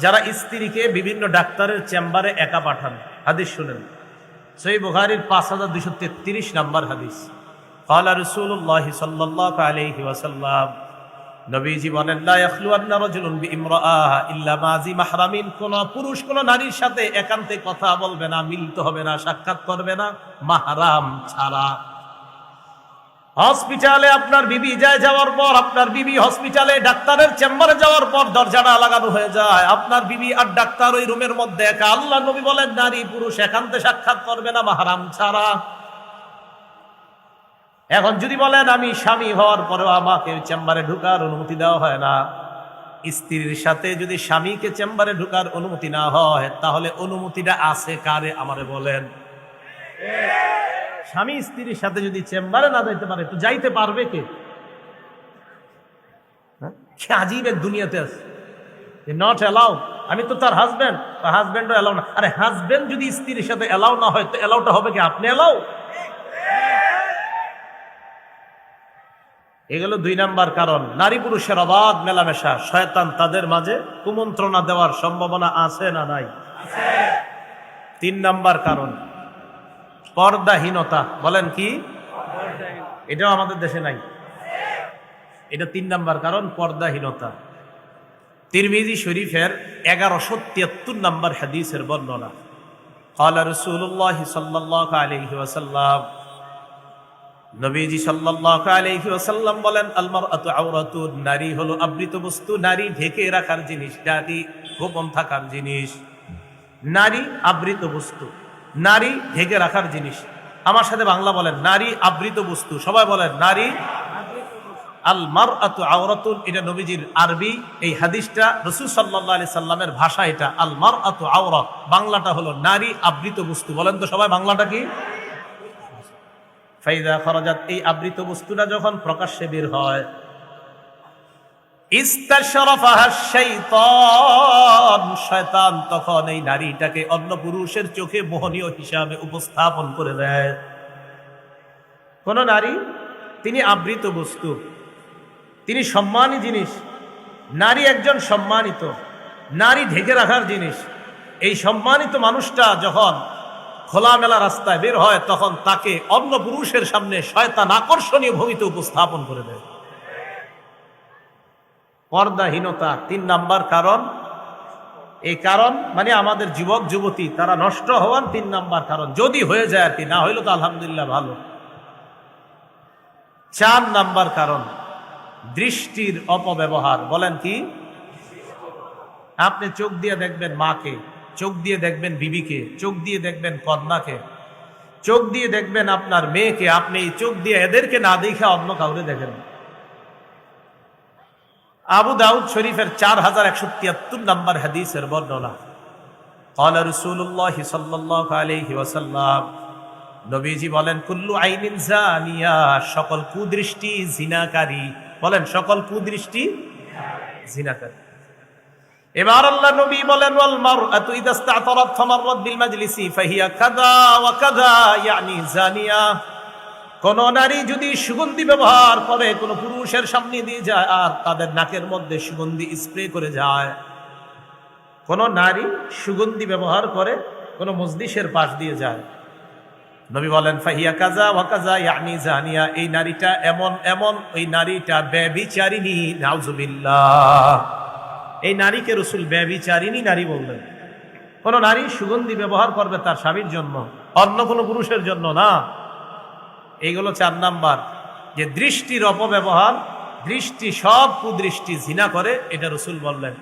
যারা স্ত্রীকে বিভিন্ন ডাক্তারের চেম্বারে একা পাঠান। হাদিস শুনেন, সহিহ বুখারীর 5233 নম্বর হাদিস। ক্বালা রাসূলুল্লাহ সাল্লাল্লাহু আলাইহি ওয়াসাল্লাম, নবীজি বলেন, লা ইয়াখলুয়ান্না রাজুলুন বিইমরাআহ ইল্লা মাযি মাহরামিন, কোন পুরুষ কোন নারীর সাথে একান্তে কথা বলবে না, মিলিত হবে না, সাক্ষাৎ করবে না মাহরাম ছাড়া। হসপিটালে আপনার বিবি যাওয়ার পর, আপনার বিবি হসপিটালে ডাক্তারের চেম্বারে যাওয়ার পর দরজাটা লাগানো হয়ে যায়, আপনার বিবি আর ডাক্তার ওই রুমের মধ্যে একা। আল্লাহ নবী বলেন, নারী পুরুষ একান্তে সাক্ষাৎ করবে না মাহরাম ছাড়া। এখন যদি বলেন আমি স্বামী হওয়ার পরেও আমাকে চেম্বারে ঢুকার অনুমতি দেওয়া হয় না, স্ত্রীর সাথে যদি স্বামীকে চেম্বারে ঢুকার অনুমতি না হয়, তাহলে অনুমতিটা আছে কারে আমারে বলেন? স্বামী স্ত্রীর সাথে যদি চেম্বারে না যাইতে পারে তো যাইতে পারবে কে? আজীব এক দুনিয়াতে আছে, নট অ্যালাউ। আমি তো তার হাজবেন্ড, হাজবেন্ডও অ্যালাউ না। আরে হাজবেন্ড যদি স্ত্রীর সাথে অ্যালাউ না হয় তো অ্যালাউটা হবে কি আপনি অ্যালাউ? এগুলো 2 নাম্বার কারণ। নারী পুরুষের অবাধ মেলামেশা, শয়তান তাদের মাঝে কুমন্ত্রণা দেওয়ার সম্ভাবনা আছে না নাই? 3 নাম্বার কারণ পর্দাহীনতা। বলেন কি? এটাও আমাদের দেশে নাই। এটা 3 নাম্বার কারণ, পর্দাহীনতা। তিরমিজি শরীফের 1173 নম্বর হাদিসের বর্ণনা। ক্বালা রাসূলুল্লাহ সাল্লাল্লাহু আলাইহি ওয়াসাল্লাম, নবীজি সাল্লাল্লাহু আলাইহি ওয়াসাল্লাম বলেন, আল মারআতু আওরাতুন, নারী হলো আবৃত বস্তু, নারী ঢেকে রাখার জিনিস, নারী গোপন থাকার জিনিস। নারী আবৃত বস্তু, নারী ঢেকে রাখার জিনিস। আমার সাথে বাংলা বলেন, নারী আবৃত বস্তু। সবাই বলেন, নারী। আল মারআতু আওরাতুন, এটা নবীজির আরবি। এই হাদিসটা রাসূল সাল্লাল্লাহু আলাইহি সাল্লামের ভাষা, এটা আল মারআতু আওরাত। বাংলাটা হলো নারী আবৃত বস্তু। বলেন তো সবাই বাংলাটা কি? ফাইদা খরাজাত, এই আবৃত বস্তুটা যখন প্রকাশ্যে বের হয়, ইস্তাশরাফাহা শাইতান, শয়তান তখন এই নারীটাকে অন্য পুরুষের চোখে মোহনীয় হিসাবে উপস্থাপন করে দেয়। কোন নারী, তিনি আবৃত বস্তু, তিনি সম্মানী জিনিস। নারী একজন সম্মানিত, নারী ঢেকে রাখার জিনিস। এই সম্মানিত মানুষটা যখন খোলামেলা রাস্তায় বের হয়, তখন তাকে অন্য পুরুষের সামনে শয়তান আকর্ষণীয় ভঙ্গিতে উপস্থাপন করে দেয়। পর্দাহীনতা 3 নাম্বার কারণ। এই কারণ মানে আমাদের যুবক যুবতী তারা নষ্ট হওয়ার 3 নাম্বার কারণ। যদি হয়ে যায় আর কি, না হইলো তো আলহামদুলিল্লাহ ভালো। 4 নাম্বার কারণ, দৃষ্টির অপব্যবহার। বলেন কি? আপনি চোখ দিয়ে দেখবেন মাকে, চোখ দিয়ে দেখবেন বিবিকে, চোখ দিয়ে দেখবেন কন্যাকে, চোখ দিয়ে দেখবেন আপনার মেয়েকে। আপনি এই চোখ দিয়ে এদেরকে না দেখে অন্য কাউকে দেখেন। আবু দাউদ শরীফের 4173 নম্বর হাদিসের বর্ণনা। ক্বালা রাসূলুল্লাহ সাল্লাল্লাহু আলাইহি ওয়াসাল্লাম, নবীজি বলেন, কুল্লু আইনিন জানিয়া, সকল কুদৃষ্টি জিনাকারী। বলেন, সকল কুদৃষ্টি জিনাকারী। এবার আল্লাহ নবী বলেন, ওয়াল মারআতু ইযা ইসতা'তারাত ফামাররাত বিল মাজলিসি ফাহিয়া কাযা ওয়া কাযা, ইয়ানি জানিয়া। কোন নারী যদি সুগন্ধি ব্যবহার করে, কোন পুরুষের সামনে দিয়ে যায় আর তাদের নাকের মধ্যে সুগন্ধি স্প্রে করে যায়, কোন নারী সুগন্ধি ব্যবহার করে কোন মজলিসের পাশ দিয়ে যায়, নবী বলেন, ফাহিয়া কাযা ওয়া কাযা, ইয়ানি জানিয়া। এই নারীটা এমন এমন, ওই নারীটা ব্যভিচারিণী। নাউযুবিল্লাহ। এই নারীকে রাসূল ব্যভিচারিণী নারী বললেন। কোন নারী সুগন্ধি ব্যবহার করবে তার স্বামীর জন্য, অন্য কোনো পুরুষের জন্য না। এইগুলো 4 নাম্বার, যে দৃষ্টির অপব্যবহার, দৃষ্টি সব কুদৃষ্টি জিনা করে, এটা রাসূল বললেন।